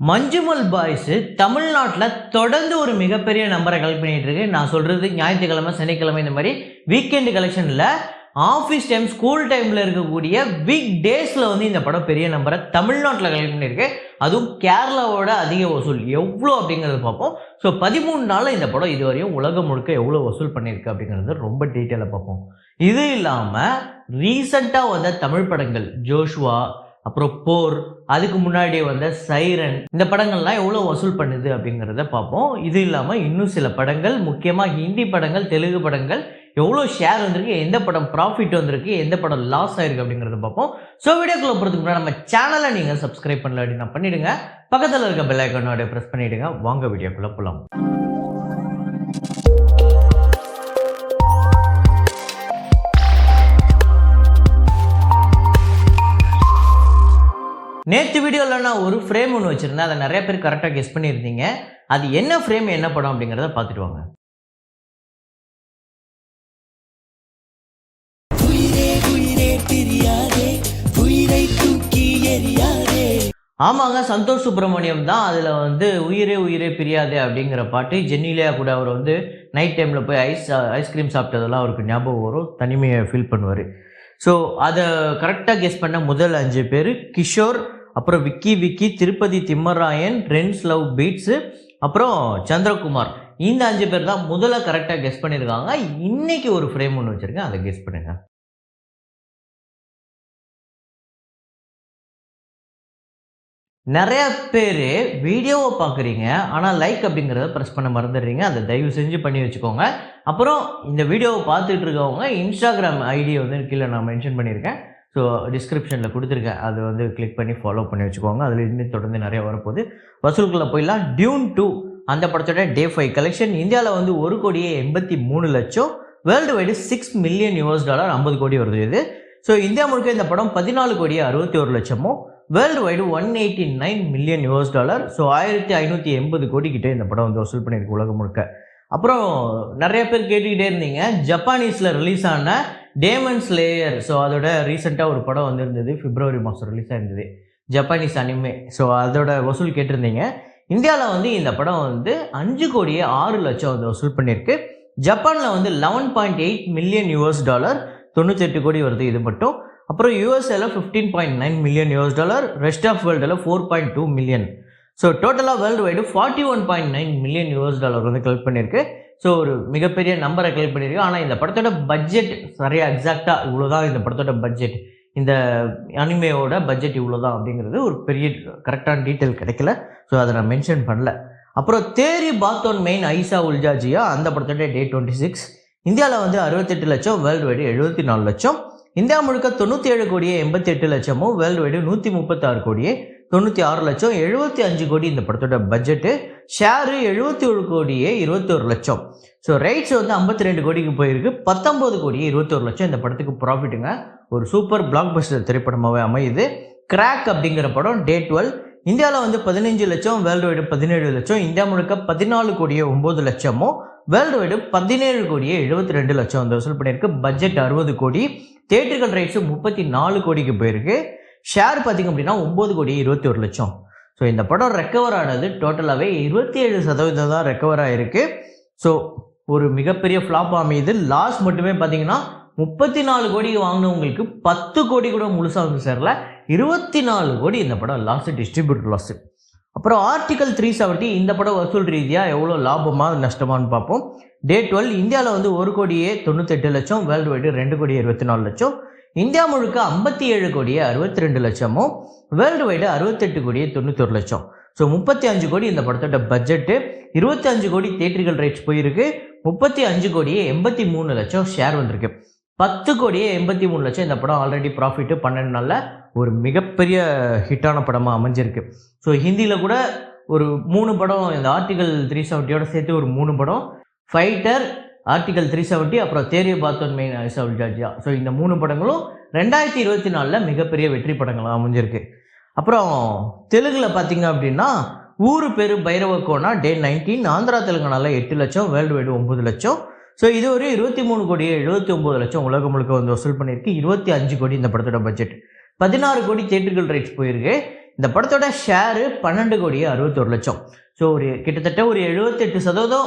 Manjummel boys தமிழ்நாட்டில் தொடர்ந்து ஒரு மிகப்பெரிய நம்பரை கலெக்ட் பண்ணிட்டு இருக்கு. நான் சொல்றது ஞாயிற்றுக்கிழமை, சனிக்கிழமை இந்த மாதிரி வீக்கெண்டு கலெக்ஷனில் ஆஃபீஸ் டைம், ஸ்கூல் டைமில் இருக்கக்கூடிய வீக் டேஸில் இந்த படம் பெரிய நம்பரை தமிழ்நாட்டில் கலெக்ட் பண்ணியிருக்கு. அதுவும் கேரளாவோட அதிக வசூல் எவ்வளோ அப்படிங்கிறத பார்ப்போம். ஸோ 13 நாளில் இந்த படம் இதுவரையும் உலகம் முழுக்க எவ்வளோ வசூல் பண்ணியிருக்கு அப்படிங்கிறது ரொம்ப டீட்டெயிலாக பார்ப்போம். இது இல்லாமல் ரீசெண்டாக வந்த தமிழ் படங்கள் ஜோஷுவா, அப்புறம் போர், அதுக்கு முன்னாடி வந்த சைரன், இந்த படங்கள்லாம் எவ்வளோ வசூல் பண்ணுது அப்படிங்கிறத பார்ப்போம். இது இல்லாமல் இன்னும் சில படங்கள், முக்கியமாக ஹிந்தி படங்கள், தெலுங்கு படங்கள் எவ்வளோ ஷேர் வந்திருக்கு, எந்த படம் ப்ராஃபிட் வந்திருக்கு, எந்த படம் லாஸ் ஆயிருக்கு அப்படிங்கிறத பார்ப்போம். ஸோ வீடியோக்குள்ள போகிறதுக்கு முன்னாடி நம்ம சேனலை நீங்கள் சப்ஸ்கிரைப் பண்ணல அப்படின்னா பண்ணிவிடுங்க. பக்கத்தில் இருக்க பெல் ஐக்கானோட ப்ரெஸ் பண்ணிவிடுங்க. வாங்க வீடியோக்குள்ளே போகலாம். நேற்று வீடியோவில் நான் ஒரு ஃப்ரேம் ஒன்று வச்சுருந்தேன். அதை நிறைய பேர் கரெக்டாக கெஸ் பண்ணியிருந்தீங்க. அது என்ன ஃப்ரேம், என்ன படம் அப்படிங்கிறத பார்த்துட்டு வாங்க. ஆமாங்க, சந்தோஷ் சுப்ரமணியம் தான் அதில் உயிரே உயிரே பிரியாதே அப்படிங்கிற பாட்டு. ஜென்னிலியா கூட அவர் நைட் டைமில் போய் ஐஸ்கிரீம் சாப்பிட்டதெல்லாம் அவருக்கு ஞாபகம் வரும், தனிமையை ஃபீல் பண்ணுவார். ஸோ அதை கரெக்டாக கெஸ் பண்ண முதல் 5 பேர் கிஷோர், அப்புறம் Vicky, Tirupati Thimmarayan, trends love beads, அப்புறம் சந்திரகுமார். இந்த 5 பேர் தான் முதல்ல கரெக்டாக கெஸ் பண்ணியிருக்காங்க. இன்னைக்கு ஒரு ஃப்ரேம் ஒன்று வச்சுருக்கேன், அதை கெஸ் பண்ணுங்க. நிறைய பேர் வீடியோவை பார்க்குறீங்க, ஆனால் லைக் அப்படிங்கிறத ப்ரெஸ் பண்ண மறந்துடுறீங்க. அதை தயவு செஞ்சு பண்ணி வச்சுக்கோங்க. அப்புறம் இந்த வீடியோவை பார்த்துட்டு இருக்கவங்க இன்ஸ்டாகிராம் ஐடியை கீழே நான் மென்ஷன் பண்ணியிருக்கேன். ஸோ டிஸ்கிரிப்ஷனில் கொடுத்துருக்கேன், அது கிளிக் பண்ணி ஃபாலோ பண்ணி வச்சுக்கோங்க. அதில் இன்னும் தொடர்ந்து நிறைய வரப்போகுது. வசூலுக்குள்ளே போயிடலாம். டியூன் 2 அந்த படத்தோட Day 5 கலெக்ஷன் இந்தியாவில் 1,83,00,000, வேர்ல்டு வைடு $6 மில்லியன், $50 கோடி வருது இது. ஸோ இந்தியா முழுக்க இந்த படம் 14,61,00,000, வேர்ல்டு வைடு $189 மில்லியன். ஸோ 1,580 கோடி கிட்டே இந்த படம் வசூல் பண்ணியிருக்கு உலகம் முழுக்க. அப்புறம் நிறைய பேர் கேட்டுக்கிட்டே இருந்தீங்க, ஜப்பானீஸில் ரிலீஸ் ஆன டேமன் ஸ்லேயர். ஸோ அதோட ரீசெண்டாக ஒரு படம் வந்திருந்தது, பிப்ரவரி மாதம் ரிலீஸ் ஆயிருந்தது, ஜப்பானீஸ் அனிமே. ஸோ அதோட வசூல் கேட்டிருந்தீங்க. இந்தியாவில் இந்த படம் $5,06,00,000 வசூல் பண்ணியிருக்கு. ஜப்பானில் $11.8 மில்லியன், $98 கோடி வருது இது மட்டும். அப்புறம் யூஎஸ்ஏல $15.9 மில்லியன், ரெஸ்ட் ஆஃப் வேர்ல்டில் $4.2 மில்லியன். ஸோ டோட்டலாக வேர்ல்டு வைடு $41.9 மில்லியன் கலெக்ட் பண்ணியிருக்கு. ஸோ ஒரு மிகப்பெரிய நம்பரை கலெக்ட் பண்ணியிருக்கு. ஆனால் இந்த படத்தோட பட்ஜெட் சரியாக எக்ஸாக்டாக இவ்வளோதான், இந்த படத்தோட பட்ஜெட், இந்த அனிமையோட பட்ஜெட் இவ்வளோதான் அப்படிங்கிறது ஒரு பெரிய கரெக்டான டீட்டெயில் கிடைக்கல. ஸோ அதை நான் மென்ஷன் பண்ணல. அப்புறம் தேரி பாத்தோன் மெயின் ஐசா உல்ஜாஜியா, அந்த படத்தோட Day 26 இந்தியாவில் $68 லட்சம், வேர்ல்டு வைடு $74 லட்சம். இந்தியா முழுக்க 97,88 லட்சம், வேர்ல்டு வைடு 136 கோடியே 96 லட்சம், 75 கோடி இந்த படத்தோட பட்ஜெட்டு. ஷேரு 77 கோடியே 21 லட்சம். ஸோ ரைட்ஸ் 52 கோடிக்கு போயிருக்கு, 19 கோடியே 21 லட்சம் இந்த படத்துக்கு ப்ராஃபிட்டுங்க. ஒரு சூப்பர் பிளாக் பஸ்டர் திரைப்படமாகவே அமையுது. கிராக் அப்படிங்கிற படம் Day 12 இந்தியாவில் 15 லட்சம், வேர்ல்டு வைடு 17 லட்சம், இந்தியா முழுக்க 14 கோடியே 9 லட்சமும், வேர்ல்டு வைடு 17 கோடியே 72 லட்சம் வசூல் பண்ணியிருக்கு. பட்ஜெட் 60 கோடி, தியேட்டர்கள் ரைட்ஸு 34 கோடிக்கு போயிருக்கு. ஷேர் பார்த்திங்க அப்படின்னா 9 கோடியே 21 லட்சம். ஸோ இந்த படம் ரெக்கவர் ஆனது டோட்டலாகவே 27% தான் ரெக்கவர் ஆகிருக்கு. ஸோ ஒரு மிகப்பெரிய ஃப்ளாப் அமையுது. லாஸ் மட்டுமே பார்த்தீங்கன்னா 34 கோடிக்கு வாங்கினவங்களுக்கு 10 கோடி கூட முழுசாக சேரல, 24 கோடி இந்த படம் லாஸு, டிஸ்ட்ரிபியூட்டர் லாஸு. அப்புறம் ஆர்டிகல் 370 இந்த படம் வசூல் ரீதியாக எவ்வளோ லாபமாக நஷ்டமானு பார்ப்போம். Day 12 இந்தியாவில் 1 கோடியே 98 லட்சம், வேர்ல்டு வைடு 2 கோடியே 24 லட்சம், இந்தியா முழுக்க 57 கோடியே 62 லட்சமும், வேர்ல்டு வைடு 68 கோடியே 91 லட்சம். ஸோ 35 கோடி இந்த படத்தோட பட்ஜெட்டு, 25 கோடி தியேட்டர்கள் ரைட்ஸ் போயிருக்கு, 35 கோடியே 83 லட்சம் ஷேர் வந்திருக்கு, 10 கோடியே 83 லட்சம் இந்த படம் ஆல்ரெடி ப்ராஃபிட்டு 12 நாளில் ஒரு மிகப்பெரிய ஹிட்டான படமாக அமைஞ்சிருக்கு. ஸோ ஹிந்தியில் கூட ஒரு 3 படம், இந்த ஆர்டிகல் 370யோட சேர்த்து ஒரு 3 படம், ஃபைட்டர், ஆர்டிகல் 370, அப்புறம் தேரி பாத்தோன் மெயின் ஐசா உல்ஜாஜியா. ஸோ இந்த 3 படங்களும் 2024 மிகப்பெரிய வெற்றி படங்களாக அமைஞ்சிருக்கு. அப்புறம் தெலுங்கில் பார்த்தீங்க அப்படின்னா ஊரு பேர் பைரவ கோனா Day 19 ஆந்திரா தெலுங்கானாவில் 8 லட்சம், வேர்ல்டு வைடு 9 லட்சம். ஸோ இது ஒரு 23 கோடியே 79 லட்சம் உலகம் முழுக்க வசூல் பண்ணியிருக்கு. 25 கோடி இந்த படத்தோட பட்ஜெட், 16 கோடி தியேட்டர்கள் ரைட்ஸ் போயிருக்கு. இந்த படத்தோட ஷேரு 12,61,00,000. ஸோ ஒரு கிட்டத்தட்ட ஒரு 78%,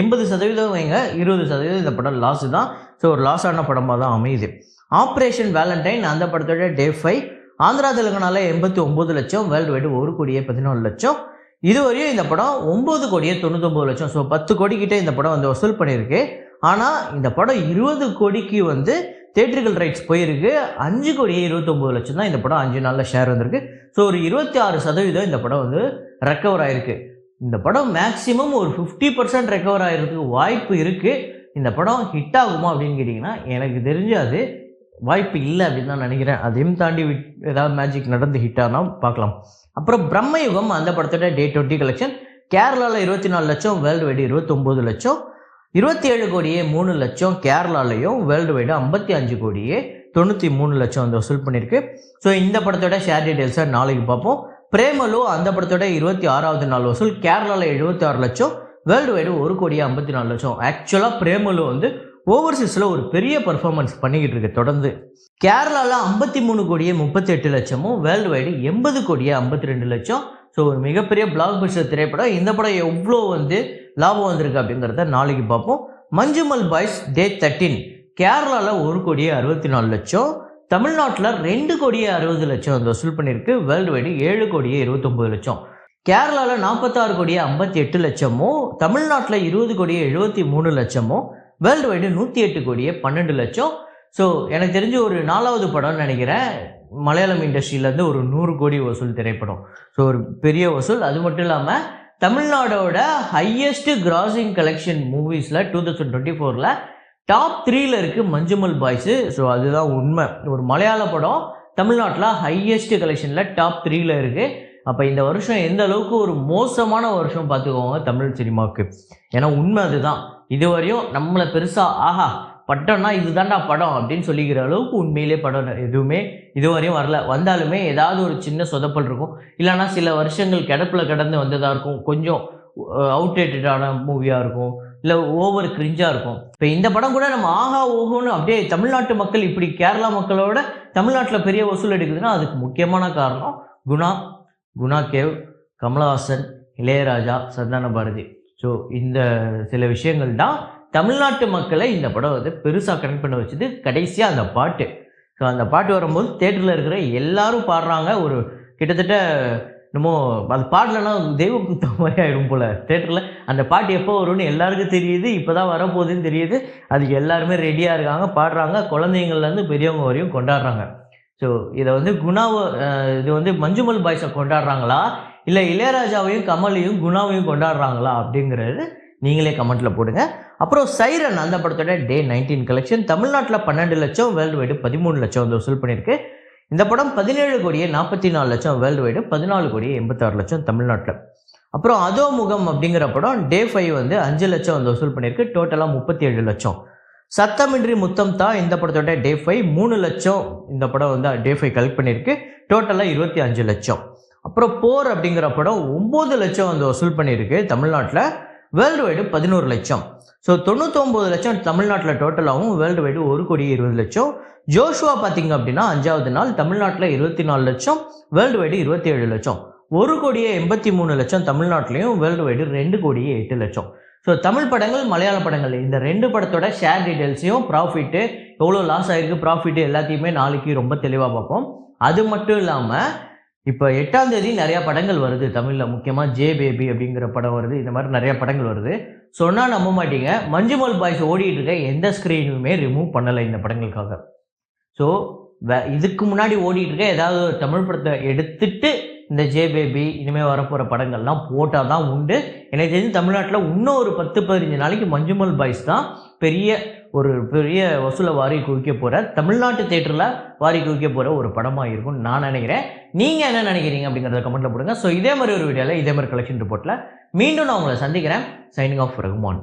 80% வைங்க, 20% இந்த படம் லாஸு தான். ஸோ ஒரு லாஸான படமாக தான் அமையுது. ஆப்ரேஷன் வேலண்டைன் அந்த படத்தோட டே 5 ஆந்திரா தெலுங்கானால 89 லட்சம், வேர்ல்டு வைடு 1,14 லட்சம். இதுவரையும் இந்த படம் 9,99 லட்சம். ஸோ 10 கோடிக்கிட்டே இந்த படம் வந்து வசூல் பண்ணியிருக்கு. ஆனால் இந்த படம் 20 கோடிக்கு வந்து தேட்டரிக்கல் ரைட்ஸ் போயிருக்கு. 5,29 லட்சம் தான் இந்த படம் 5 நாளில் ஷேர் வந்திருக்கு. ஸோ ஒரு 26% இந்த படம் வந்து ரெக்கவர் ஆகிருக்கு. இந்த படம் மேக்ஸிமம் ஒரு 50% ரெக்கவர் ஆகிறதுக்கு வாய்ப்பு இருக்குது. இந்த படம் ஹிட் ஆகுமா அப்படின்னு கேட்டிங்கன்னா எனக்கு தெரிஞ்சு அது வாய்ப்பு இல்லை அப்படின்னு தான் நினைக்கிறேன். அதையும் தாண்டி ஏதாவது மேஜிக் நடந்து ஹிட் ஆனால் பார்க்கலாம். அப்புறம் பிரம்மயுகம் அந்த படத்தோட டே 20 கலெக்ஷன் கேரளாவில் 24 லட்சம், வேர்ல்டு வைடு 29 லட்சம். 27,03 லட்சம் கேரளாலையும், வேர்ல்டு வைடு 55,93 லட்சம் வந்து வசூல் பண்ணியிருக்கு. ஸோ இந்த படத்தோட ஷேர் டீட்டெயில்ஸை நாளைக்கு பார்ப்போம். பிரேமலு அந்த படத்தோட 26வது நாள் வசூல் கேரளாவில் 76 லட்சம், வேர்ல்டு வைடு 1,54 லட்சம். ஆக்சுவலாக பிரேமலு வந்து ஓவர்சீஸில் ஒரு பெரிய பர்ஃபார்மன்ஸ் பண்ணிக்கிட்டு இருக்கு தொடர்ந்து. கேரளாவில் 53,38 லட்சமும், வேர்ல்டு வைடு 80,52 லட்சம். ஸோ ஒரு மிகப்பெரிய பிளாக் பஸ்டர் திரைப்படம். இந்த படம் எவ்வளோ வந்து லாபம் வந்திருக்கு அப்படிங்கிறத நாளைக்கு பார்ப்போம். மஞ்சுமல் பாய்ஸ் டே 13 கேரளாவில் 1,64 லட்சம், தமிழ்நாட்டில் 2,60 லட்சம் வந்து வசூல் பண்ணியிருக்கு. வேர்ல்டு வைடு 7,29 லட்சம். கேரளாவில் 46,58 லட்சமும், தமிழ்நாட்டில் 20,73 லட்சமும், வேர்ல்டு வைடு 108,12 லட்சம். ஸோ எனக்கு தெரிஞ்சு ஒரு 4வது படம்னு நினைக்கிறேன் மலையாளம் இண்டஸ்ட்ரியிலேருந்து ஒரு 100 கோடி வசூல் திரைப்படம். ஸோ ஒரு பெரிய வசூல். அது மட்டும் இல்லாமல் தமிழ்நாடோட ஹையஸ்ட் கிராசிங் கலெக்ஷன் மூவிஸில் 2024 டாப் 3ல் இருக்குது மஞ்சுமல் பாய்ஸு. ஸோ அதுதான் உண்மை. ஒரு மலையாள படம் தமிழ்நாட்டில் ஹையஸ்ட் கலெக்ஷனில் டாப் 3ல் இருக்குது. அப்போ இந்த வருஷம் எந்த அளவுக்கு ஒரு மோசமான வருஷம் பார்த்துக்கோங்க தமிழ் சினிமாவுக்கு. ஏன்னா உண்மை அதுதான். இதுவரையும் நம்மளை பெருசாக ஆஹா படம்னா இதுதான்டா படம் அப்படின்னு சொல்லிக்கிற அளவுக்கு உண்மையிலே படம் எதுவுமே இதுவரையும் வரல. வந்தாலுமே ஏதாவது ஒரு சின்ன சொதப்பல் இருக்கும், இல்லைனா சில வருஷங்கள் கிடப்பில் கடந்து வந்ததாக இருக்கும், கொஞ்சம் அவுட்டேட்டடான மூவியாக இருக்கும், இல்லை ஓவர் கிரிஞ்சாக இருக்கும். இப்போ இந்த படம் கூட நம்ம ஆஹா ஓஹோன்னு அப்படியே தமிழ்நாட்டு மக்கள் இப்படி கேரளா மக்களோட தமிழ்நாட்டில் பெரிய வசூல் எடுக்குதுன்னா அதுக்கு முக்கியமான காரணம் குணா கேவ், கமலஹாசன், இளையராஜா, சந்தான பாரதி. ஸோ இந்த சில விஷயங்கள் தான் தமிழ்நாட்டு மக்களை இந்த படம் வந்து பெருசாக கனெக்ட் பண்ண வச்சுது. கடைசியாக அந்த பாட்டு. ஸோ அந்த பாட்டு வரும்போது தேட்டரில் இருக்கிற எல்லாரும் பாடுறாங்க. ஒரு கிட்டத்தட்ட என்னமோ அது பாடலைன்னா தெய்வ குத்தம் மாதிரி ஆகிடும் போல். தேட்டரில் அந்த பாட்டு எப்போ வரும்னு எல்லாருக்கும் தெரியுது, இப்போ தான் வரப்போகுதுன்னு தெரியுது. அதுக்கு எல்லாருமே ரெடியாக இருக்காங்க, பாடுறாங்க. குழந்தைங்கள்லேருந்து பெரியவங்க வரையும் கொண்டாடுறாங்க. ஸோ இதை வந்து இது வந்து மஞ்சுமல் பாய்ஸை கொண்டாடுறாங்களா, இல்லை இளையராஜாவையும் கமலையும் குணாவையும் கொண்டாடுறாங்களா அப்படிங்கிறது நீங்களே கமெண்ட்டில் போடுங்க. அப்புறம் சைரன் அந்த படத்தோட டே 19 கலெக்ஷன் தமிழ்நாட்டில் 12 லட்சம், வேர்ல்டு வைடு 13 லட்சம் வந்து வசூல் பண்ணியிருக்கு. இந்த படம் 17,44 லட்சம், வேர்ல்டு வைடு 14,86 லட்சம் தமிழ்நாட்டில். அப்புறம் அதோ முகம் அப்படிங்கிற படம் டே 5 வந்து 5 லட்சம் வந்து வசூல் பண்ணியிருக்கு. டோட்டலாக 37 லட்சம். சத்தமின்றி முத்தம் தான் இந்த படத்தோட டே 5 3 லட்சம் இந்த படம் வந்து டே 5 கலெக்ட் பண்ணியிருக்கு. டோட்டலாக 25 லட்சம். அப்புறம் போர் அப்படிங்கிற படம் 9 லட்சம் வந்து வசூல் பண்ணியிருக்கு தமிழ்நாட்டில். வேர்ல்டு வைடு 11 லட்சம். ஸோ 99 லட்சம் தமிழ்நாட்டில் டோட்டலாகவும், வேர்ல்டு வைடு 1,20 லட்சம். ஜோஷுவா பார்த்தீங்க அப்படின்னா 5வது நாள் தமிழ்நாட்டில் 24 லட்சம், வேர்ல்டு வைடு 27 லட்சம். 1,83 லட்சம் தமிழ்நாட்டிலையும், வேர்ல்டு வைடு 2,08 லட்சம். ஸோ தமிழ் படங்கள், மலையாள படங்கள் இந்த 2 படத்தோட ஷேர் டீட்டெயில்ஸையும், ப்ராஃபிட்டு எவ்வளோ லாஸ் ஆகிருக்கு, ப்ராஃபிட்டு எல்லாத்தையுமே நாளைக்கு ரொம்ப தெளிவாக பார்ப்போம். அது மட்டும் இல்லாமல் இப்போ 8ஆம் தேதி நிறையா படங்கள் வருது தமிழில். முக்கியமாக ஜே பேபி அப்படிங்கிற படம் வருது. இந்த மாதிரி நிறையா படங்கள் வருது. சொன்னால் நம்ப மாட்டீங்க, மஞ்சுமல் பாய்ஸ் ஓடிட்டு இருக்க எந்த ஸ்க்ரீனுமே ரிமூவ் பண்ணலை இந்த படங்களுக்காக. ஸோ இதுக்கு முன்னாடி ஓடிட்டு இருக்க ஏதாவது ஒரு தமிழ் படத்தை எடுத்துட்டு இந்த ஜே பேபி இனிமேல் வரப்போகிற படங்கள்லாம் போட்டால் தான் உண்டு. எனக்கு தெரிஞ்சு தமிழ்நாட்டில் இன்னும் ஒரு 10-15 நாளைக்கு மஞ்சுமல் பாய்ஸ் தான் பெரிய வசூலை வாரி குவிக்க போகிற, தமிழ்நாட்டு தேட்டரில் வாரி குவிக்க போகிற ஒரு படமாக இருக்கும்னு நான் நினைக்கிறேன். நீங்கள் என்ன நினைக்கிறீங்க அப்படிங்கிறத கமெண்ட்டில் போடுங்க. ஸோ இதே மாதிரி ஒரு வீடியோவில் இதே மாதிரி கலெக்ஷன் ரிப்போர்ட்டில் மீண்டும் நான் உங்களை சந்திக்கிறேன். Signing off Rahman.